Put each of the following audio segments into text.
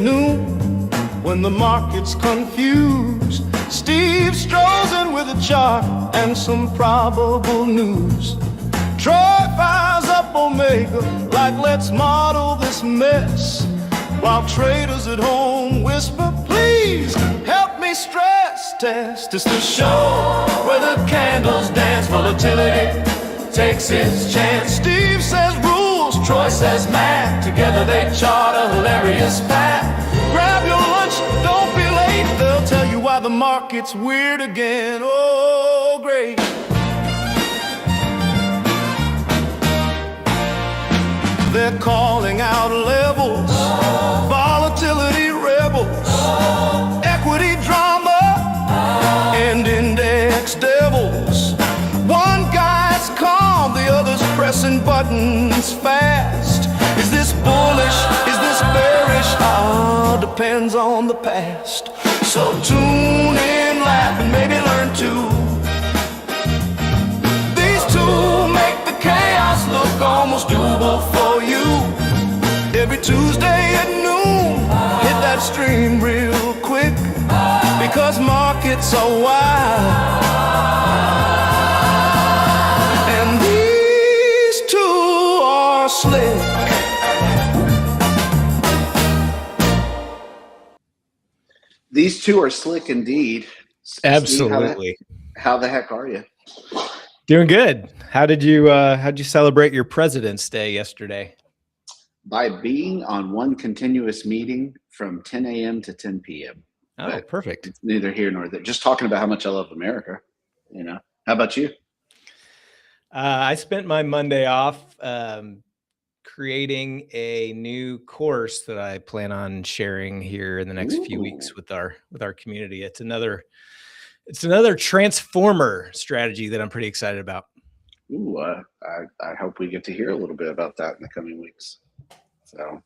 noon, when the market's confused, Steve strolls in with a chart and some probable news. Troy fires up Omega like, let's model this mess, while traders at home whisper, please help me stress test. It's the show where the candles dance, volatility takes its chance. Steve says rules, Troy says math, together they chart a hilarious path. Grab your lunch, don't be late, they'll tell you why the market's weird again. Oh, great. They're calling out levels, volatility rebels, equity drama, and index devils. One guy's calm, the other's pressing buttons fast. Is this bullish? Is this bearish? Ah, depends on the past. So tune in, laugh, and maybe learn to. These two make the chaos look almost doable for you. Every Tuesday at noon, hit that stream real quick, because markets are wild, and these two are slick. These two are slick indeed. Absolutely. Steve, how the heck are you? Doing good. How'd you celebrate your President's Day yesterday? By being on one continuous meeting from 10 a.m. to 10 p.m. Oh, But perfect. it's neither here nor there. Just talking about how much I love America. You know. How about you? I spent my Monday off creating a new course that I plan on sharing here in the next few weeks with our community. It's another transformer strategy that I'm pretty excited about. Ooh, I hope we get to hear a little bit about that in the coming weeks. So,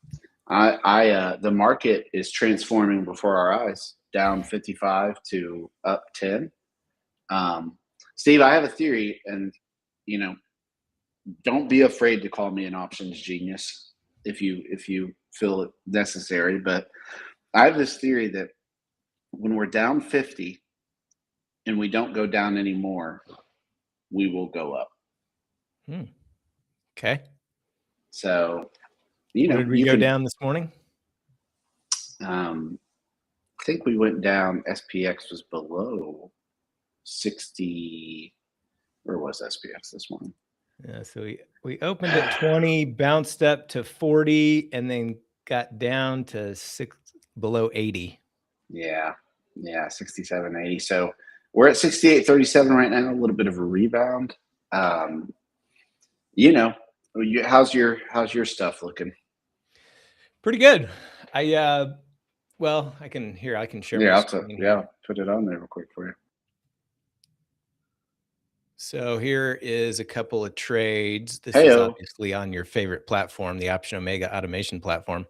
the market is transforming before our eyes, down 55 to up 10. Steve, I have a theory, and don't be afraid to call me an options genius if you feel it necessary. But I have this theory that when we're down 50 and we don't go down anymore, we will go up. Okay. So, Where did we go down this morning? I think we went down. SPX was below 60. Where was SPX this morning? Yeah, so we opened at 20, bounced up to 40, and then got down to below 80. Yeah, 67, 80. So we're at 68.37 right now. A little bit of a rebound. How's your stuff looking? Pretty good. I can share. Yeah, my screen here. put it on there real quick for you. So here is a couple of trades. This is obviously on your favorite platform, the Option Omega automation platform.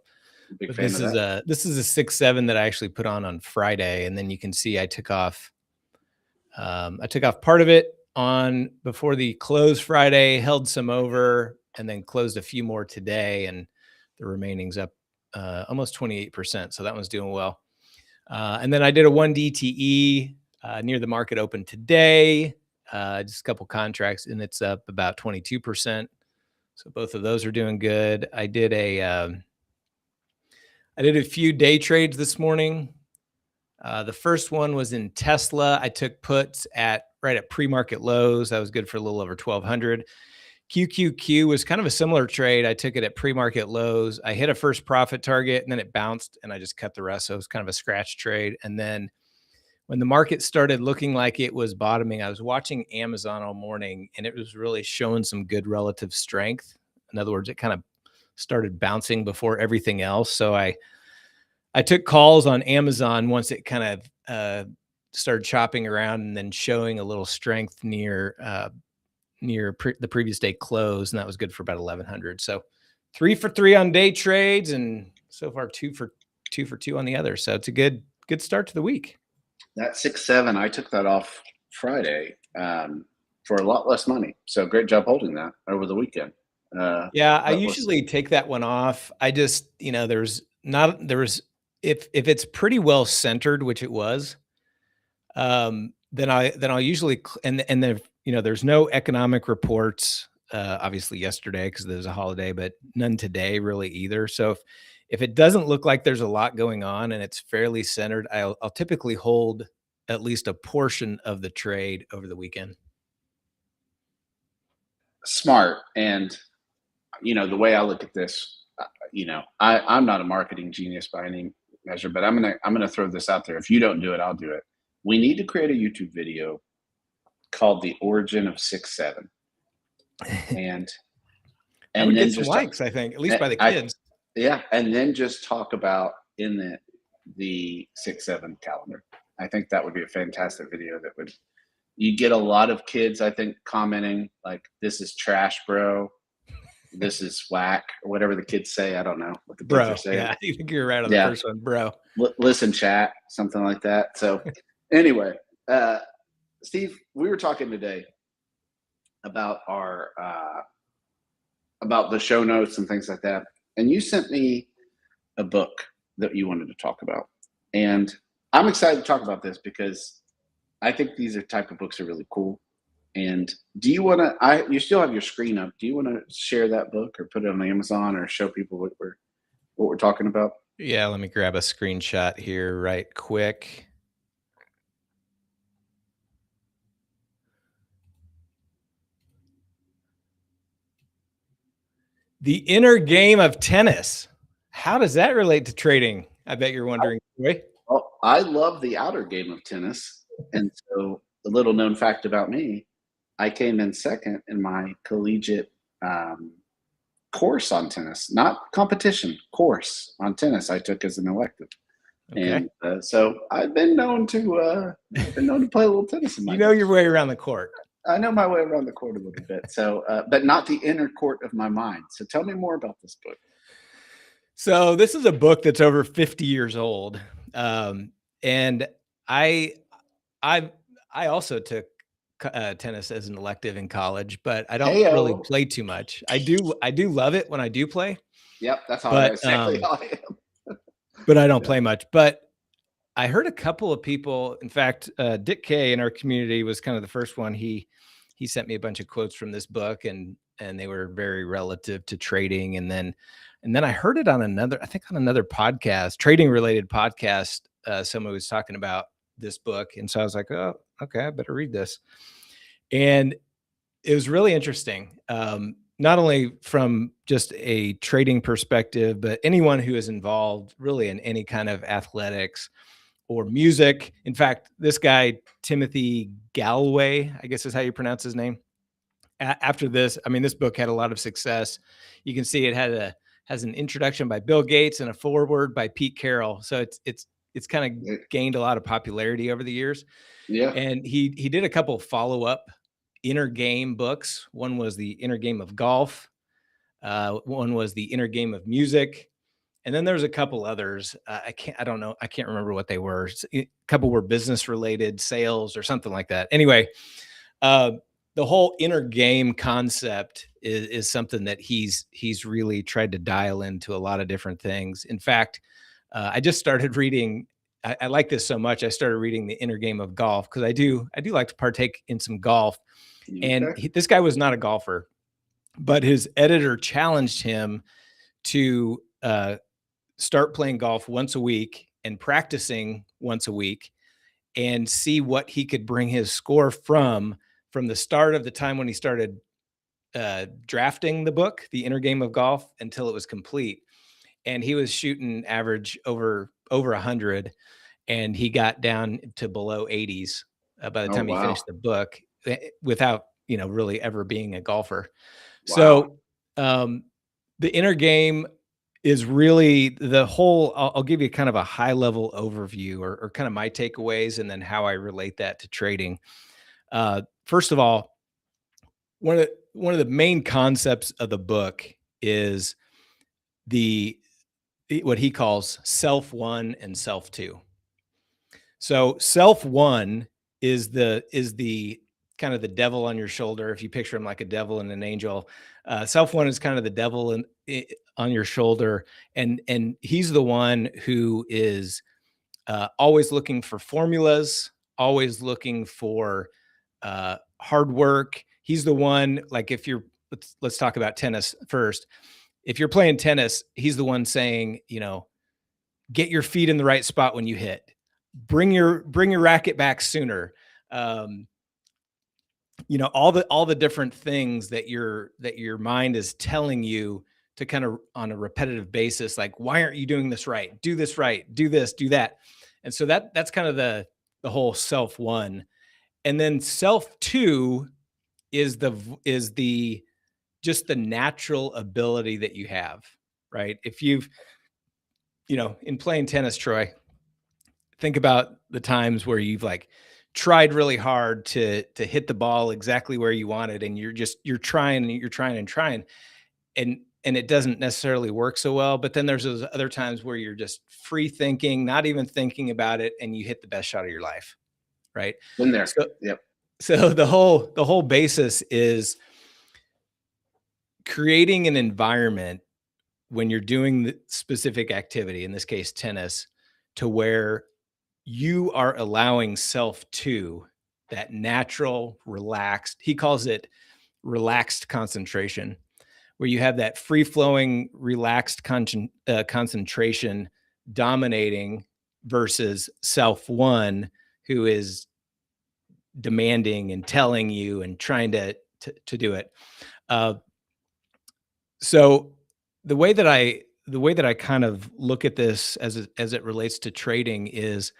Big fan of that. This is a 6-7 that I actually put on Friday, and then you can see I took off part of it on before the close Friday, held some over, and then closed a few more today, and the remaining's up almost 28%. So that one's doing well. And then I did a 1 DTE near the market open today. Just a couple contracts, and it's up about 22%. So both of those are doing good. I did a few day trades this morning. The first one was in Tesla. I took puts right at pre-market lows. That was good for a little over 1,200. QQQ was kind of a similar trade. I took it at pre-market lows. I hit a first profit target, and then it bounced, and I just cut the rest. So it was kind of a scratch trade. And then when the market started looking like it was bottoming, I was watching Amazon all morning, and it was really showing some good relative strength. In other words, it kind of started bouncing before everything else. So I took calls on Amazon once it kind of started chopping around and then showing a little strength near the previous day close, and that was good for about 1,100. So 3 for 3 on day trades, and so far 2 for 2 on the other. So it's a good start to the week. That 6-7, I took that off Friday for a lot less money. So great job holding that over the weekend. I usually take that one off. I just, there was if it's pretty well centered, which it was, then I'll usually and then there's no economic reports obviously yesterday because there's a holiday, but none today really either. So if it doesn't look like there's a lot going on and it's fairly centered, I'll typically hold at least a portion of the trade over the weekend. Smart. And the way I look at this, I'm not a marketing genius by any measure, but I'm gonna throw this out there. If you don't do it, I'll do it. We need to create a YouTube video called "The Origin of 6-7," and I would then get some just likes, I think, at least by the kids. yeah, and then just talk about in the 6-7 calendar. I think that would be a fantastic video. You get a lot of kids, I think, commenting like, "This is trash, bro. This is whack," or whatever the kids say. I don't know what the kids Bro, are saying. yeah, I think you're right on the first one, bro. Listen, chat, something like that. So anyway, Steve, we were talking today about our about the show notes and things like that, and you sent me a book that you wanted to talk about, and I'm excited to talk about this because I think these are type of books are really cool. And do you want to? You still have your screen up. Do you want to share that book or put it on Amazon or show people what we're talking about? Yeah, let me grab a screenshot here right quick. The Inner Game of Tennis. How does that relate to trading? I bet you're wondering. Well, I love the outer game of tennis. And so a little known fact about me, I came in second in my collegiate course on tennis, not competition, course on tennis I took as an elective. Okay. And so I've been known to play a little tennis in my You know your way around the court. I know my way around the court a little bit. So, but not the inner court of my mind. So tell me more about this book. So this is a book that's over 50 years old. And I also took tennis as an elective in college, but I don't really play too much. I do love it when I do play. Yep. That's how exactly how I am. But I don't play much. But I heard a couple of people, in fact, Dick Kay in our community was kind of the first one. He sent me a bunch of quotes from this book and they were very relative to trading. And then I heard it on another podcast, trading related podcast. Someone was talking about this book. And so I was like, oh, okay, I better read this. And it was really interesting. Not only from just a trading perspective, but anyone who is involved really in any kind of athletics or music. In fact, this guy, Timothy Gallwey, I guess is how you pronounce his name. After this, I mean, this book had a lot of success. You can see it has an introduction by Bill Gates and a foreword by Pete Carroll. So it's kind of gained a lot of popularity over the years. Yeah. And he did a couple of follow-up inner game books. One was The Inner Game of Golf. One was The Inner Game of Music. And then there's a couple others. I can't remember what they were. A couple were business related, sales or something like that. Anyway, the whole inner game concept is something that he's really tried to dial into a lot of different things. In fact, I just started reading. I like this so much. I started reading The Inner Game of Golf because I do like to partake in some golf. Okay. And this guy was not a golfer, but his editor challenged him to start playing golf once a week and practicing once a week and see what he could bring his score from the start of the time when he started drafting the book, The Inner Game of Golf, until it was complete. And he was shooting average over 100, and he got down to below 80s by the time he finished the book without, really ever being a golfer. Wow. So the inner game is really the whole. I'll give you kind of a high level overview or kind of my takeaways and then how I relate that to trading. First of all, one of the main concepts of the book is what he calls self one and self two. So self one is the kind of the devil on your shoulder. If you picture him like a devil and an angel, self one is kind of the devil on your shoulder. And he's the one who is always looking for formulas, always looking for hard work. He's the one, like if you're, let's talk about tennis first. If you're playing tennis, he's the one saying, get your feet in the right spot when you hit. Bring your racket back sooner. All the different things that your mind is telling you to kind of on a repetitive basis, like, why aren't you doing this right? Do this right, do this, do that. And so that's kind of the whole self one. And then self two is the just the natural ability that you have, right? If you've, in playing tennis, Troy, think about the times where you've like tried really hard to hit the ball exactly where you wanted. And you're trying and it doesn't necessarily work so well. But then there's those other times where you're just free thinking, not even thinking about it, and you hit the best shot of your life. Right. Been there. So, yep. So the whole basis is creating an environment when you're doing the specific activity, in this case, tennis, to where you are allowing self to that natural, relaxed, he calls it relaxed concentration, where you have that free flowing, relaxed concentration dominating versus self one, who is demanding and telling you and trying to do it. So the way that I kind of look at this as it relates to trading is,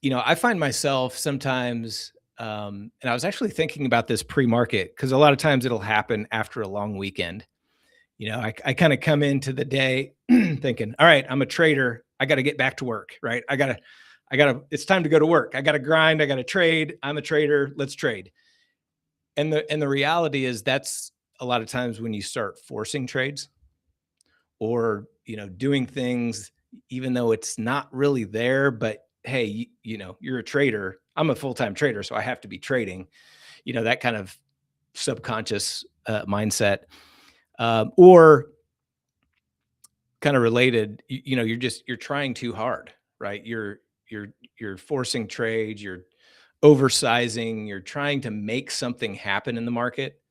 I find myself sometimes, and I was actually thinking about this pre-market, because a lot of times it'll happen after a long weekend. I kind of come into the day thinking, all right, I'm a trader. I got to get back to work, right? I gotta, it's time to go to work. I got to grind. I got to trade. I'm a trader. Let's trade. And the reality is that's a lot of times when you start forcing trades or, doing things, even though it's not really there, but hey, you're a trader. I'm a full-time trader, so I have to be trading, that kind of subconscious mindset, or kind of related, you're trying too hard, right? You're forcing trades, you're oversizing, you're trying to make something happen in the market,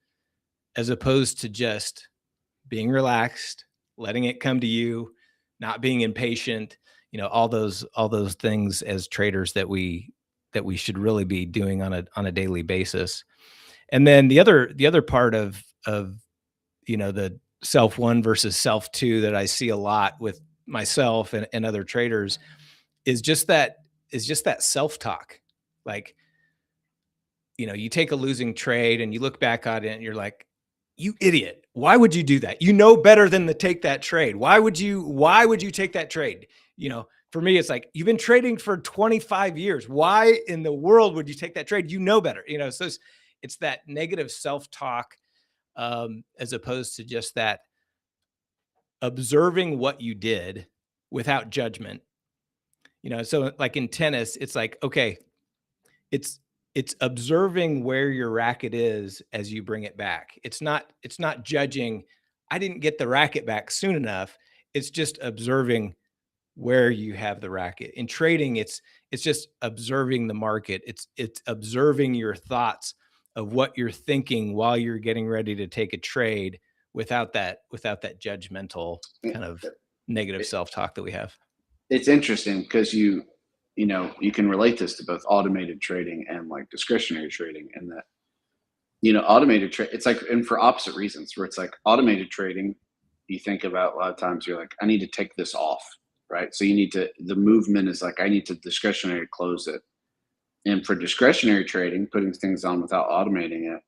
as opposed to just being relaxed, letting it come to you, not being impatient, all those things as traders that we should really be doing on a daily basis. And then the other part of the self one versus self two that I see a lot with myself and other traders is just that self-talk. Like, you take a losing trade and you look back at it and you're like, you idiot. Why would you do that? You know better than to take that trade. Why would you take that trade? For me, it's like, you've been trading for 25 years. Why in the world would you take that trade? You know better, so it's that negative self-talk, as opposed to just that observing what you did without judgment. So like in tennis, it's like, okay, it's observing where your racket is as you bring it back. It's not judging, I didn't get the racket back soon enough. It's just observing where you have the racket. In trading, it's just observing the market. It's observing your thoughts of what you're thinking while you're getting ready to take a trade, without that judgmental kind of negative self-talk that we have. It's interesting because you can relate this to both automated trading and like discretionary trading, and that automated trade, it's like, and for opposite reasons, where it's like automated trading, you think about a lot of times you're like, I need to take this off, right? So the movement is like, I need to discretionary close it. And for discretionary trading, putting things on without automating it,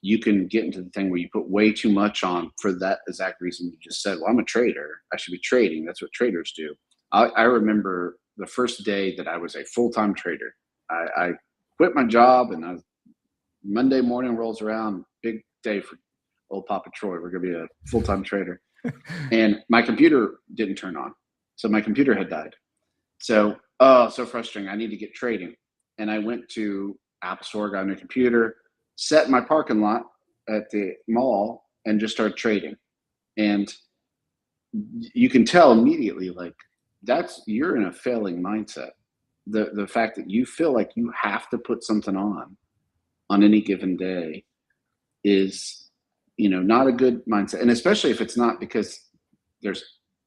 you can get into the thing where you put way too much on for that exact reason you just said. Well, I'm a trader. I should be trading. That's what traders do. I remember the first day that I was a full-time trader. I quit my job, and Monday morning rolls around, big day for old Papa Troy. We're going to be a full-time trader. And my computer didn't turn on. So my computer had died. So, so frustrating. I need to get trading. And I went to App Store, got a new computer, set in my parking lot at the mall, and just started trading. And you can tell immediately, like, you're in a failing mindset. The fact that you feel like you have to put something on any given day is, not a good mindset. And especially if it's not because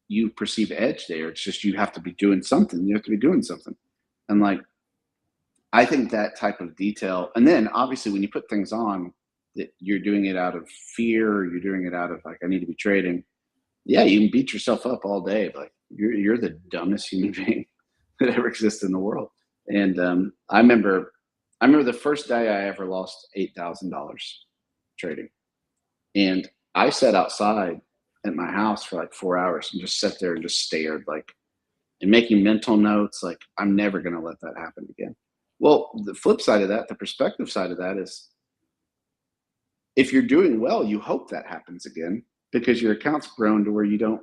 you perceive edge there. It's just you have to be doing something. You have to be doing something. And like, I think that type of detail, and then obviously when you put things on that you're doing it out of fear, or you're doing it out of like, I need to be trading. Yeah, you can beat yourself up all day, but you're the dumbest human being that ever exists in the world. And I remember the first day I ever lost $8,000 trading, and I sat outside at my house for like 4 hours and just sat there and just stared, like, and making mental notes, like, I'm never going to let that happen again. Well, the flip side of that, the perspective side of that is, if you're doing well, you hope that happens again, because your account's grown to where you don't,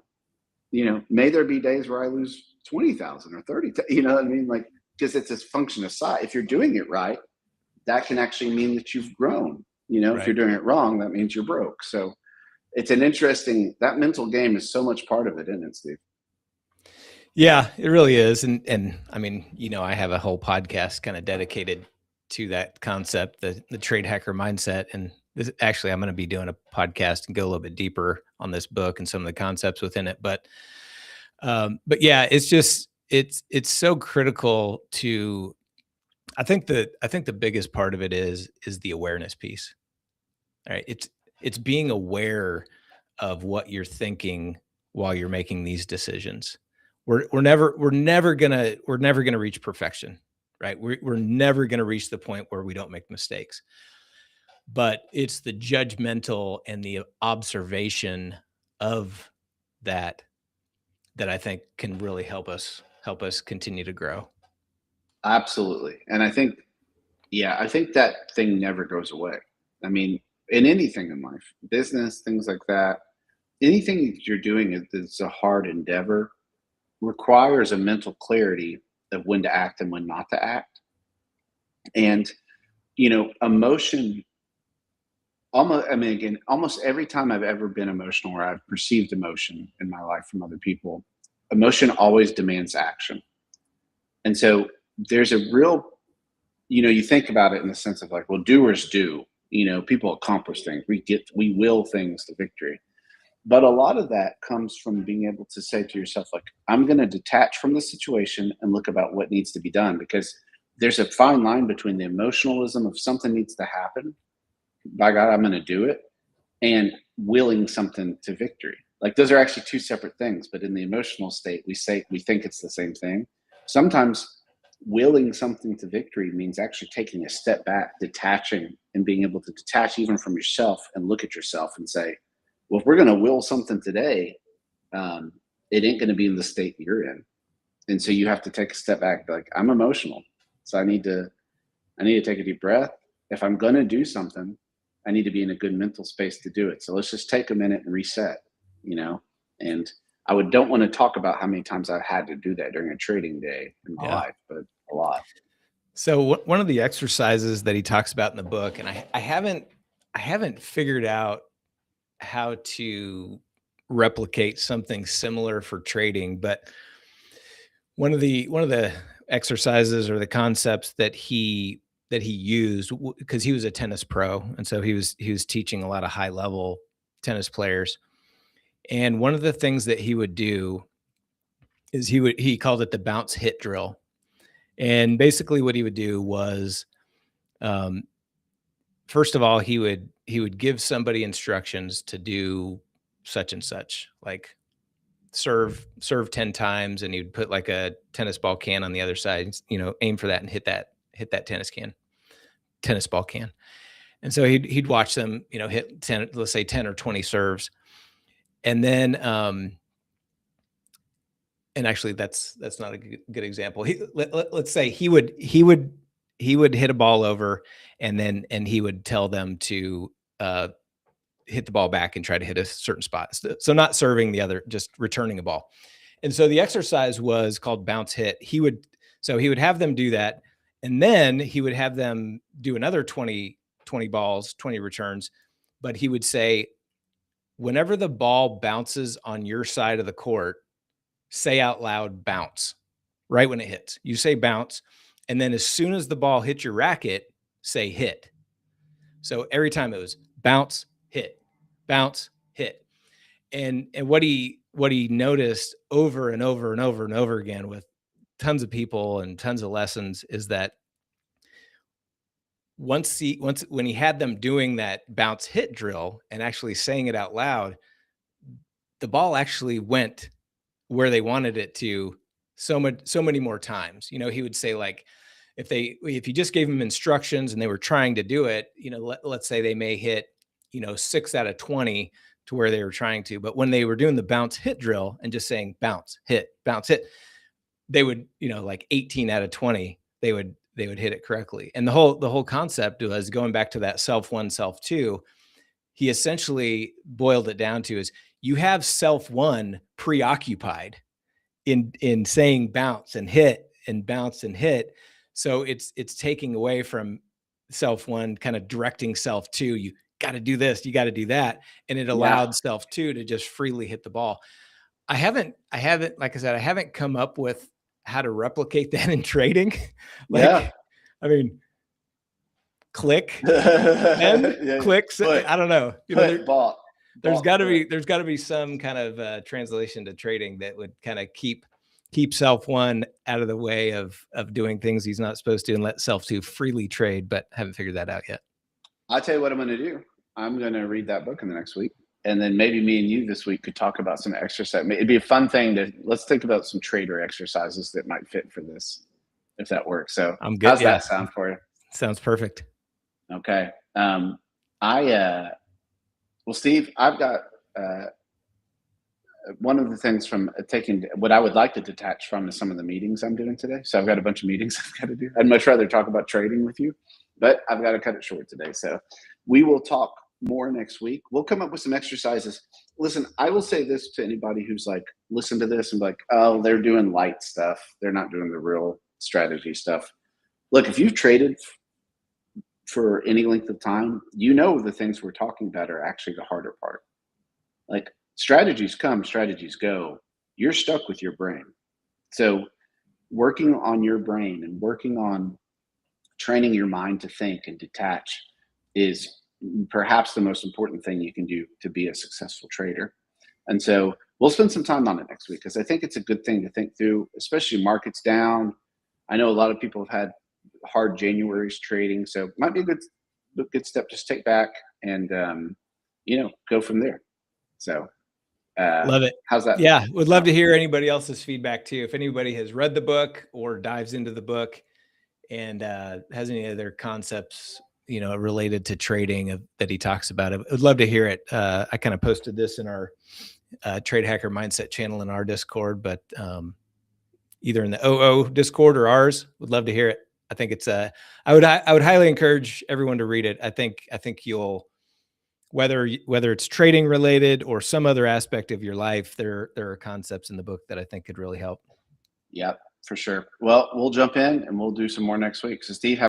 may there be days where I lose 20,000 or 30,000, you know what I mean? Like, because it's a function of size. If you're doing it right, that can actually mean that you've grown. Right. If you're doing it wrong, that means you're broke. So it's an interesting, that mental game is so much part of it, isn't it, Steve? Yeah, it really is. And I mean, I have a whole podcast kind of dedicated to that concept, the trade hacker mindset. And this, actually, I'm going to be doing a podcast and go a little bit deeper on this book and some of the concepts within it. But yeah, it's just, it's so critical to, I think the biggest part of it is the awareness piece. All right. It's being aware of what you're thinking while you're making these decisions. We're never gonna reach perfection, right? We're never gonna reach the point where we don't make mistakes. But it's the judgmental and the observation of that I think can really help us continue to grow. Absolutely. And I think that thing never goes away. I mean, in anything in life, business, things like that, anything that you're doing is a hard endeavor, requires a mental clarity of when to act and when not to act. And, emotion, almost every time I've ever been emotional, or I've perceived emotion in my life from other people, emotion always demands action. And so there's a real, you think about it in the sense of like, well, doers do, people accomplish things. We will things to victory. But a lot of that comes from being able to say to yourself, like, I'm going to detach from the situation and look about what needs to be done, because there's a fine line between the emotionalism of something needs to happen, by God, I'm going to do it, and willing something to victory. Like, those are actually two separate things. But in the emotional state, we think it's the same thing. Sometimes willing something to victory means actually taking a step back, detaching, and being able to detach even from yourself and look at yourself and say, well, if we're going to will something today, it ain't going to be in the state you're in. And so you have to take a step back, like, I'm emotional, so I need to take a deep breath. If I'm going to do something, I need to be in a good mental space to do it. So let's just take a minute and reset, and don't want to talk about how many times I've had to do that during a trading day in my life, but a lot. So one of the exercises that he talks about in the book, and I haven't figured out how to replicate something similar for trading, but one of the exercises or the concepts that he used, because he was a tennis pro, and so he was teaching a lot of high level tennis players. And one of the things that he would do is he called it the bounce hit drill. And basically what he would do was, first of all, he would give somebody instructions to do such and such, like serve 10 times, and he'd put like a tennis ball can on the other side, aim for that and hit that tennis ball can. And so he'd watch them, hit 10, let's say 10 or 20 serves. And then, and actually that's not a good example. Let's say he would hit a ball over, and he would tell them to hit the ball back and try to hit a certain spot. So not serving the other, just returning a ball. And so the exercise was called bounce hit. He would have them do that, And then he would have them do another 20 balls, 20 returns. But he would say, whenever the ball bounces on your side of the court, say out loud, bounce, right when it hits. You say bounce. And then as soon as the ball hits your racket, say hit. So every time it was bounce, hit, bounce, hit. And what he noticed over and over and over and over again with tons of people and tons of lessons is that when he had them doing that bounce hit drill and actually saying it out loud, the ball actually went where they wanted it to so many more times. You know, he would say, like, if you just gave them instructions and they were trying to do it, you know, let's say they may hit, 6 out of 20 to where they were trying to, but when they were doing the bounce hit drill and just saying bounce, hit, they would, like 18 out of 20, they would hit it correctly. And the whole concept was going back to that self one, self two. He essentially boiled it down to is you have self one preoccupied in saying bounce and hit and bounce and hit. So it's taking away from self one, kind of directing self two. You got to do this, you got to do that. And it allowed self two to just freely hit the ball. I haven't, like I said, I haven't come up with how to replicate that in trading. I mean, click and clicks. I don't know. There's got to be some kind of translation to trading that would kind of keep self one out of the way of doing things he's not supposed to and let self two freely trade, but haven't figured that out yet. I'll tell you what I'm going to do. I'm going to read that book in the next week. And then maybe me and you this week could talk about some exercise. It'd be a fun thing let's think about some trader exercises that might fit for this, if that works. So I'm good. How's that sound for you? Sounds perfect. Okay. Well, Steve, I've got one of the things from taking what I would like to detach from is some of the meetings I'm doing today. So I've got a bunch of meetings I've got to do. I'd much rather talk about trading with you, but I've got to cut it short today. So we will talk more next week. We'll come up with some exercises. Listen, I will say this to anybody who's like, listen to this and be like, oh, they're doing light stuff. They're not doing the real strategy stuff. Look, if you've traded for any length of time, the things we're talking about are actually the harder part. Like, strategies come, strategies go. You're stuck with your brain. So working on your brain and working on training your mind to think and detach is perhaps the most important thing you can do to be a successful trader. And so we'll spend some time on it next week because I think it's a good thing to think through, especially markets down. I know a lot of people have had hard January's trading, so it might be a good step. Just take back and go from there. So love it. How's that? Yeah, would love to hear anybody else's feedback too. If anybody has read the book or dives into the book and has any other concepts related to trading that he talks about, I would love to hear it. I kind of posted this in our Trade Hacker Mindset channel in our Discord, but either in the OO Discord or ours, would love to hear it. I think it's I would highly encourage everyone to read it. I think you'll, whether it's trading related or some other aspect of your life, there are concepts in the book that I think could really help. Yep, for sure. Well, we'll jump in and we'll do some more next week. So Steve,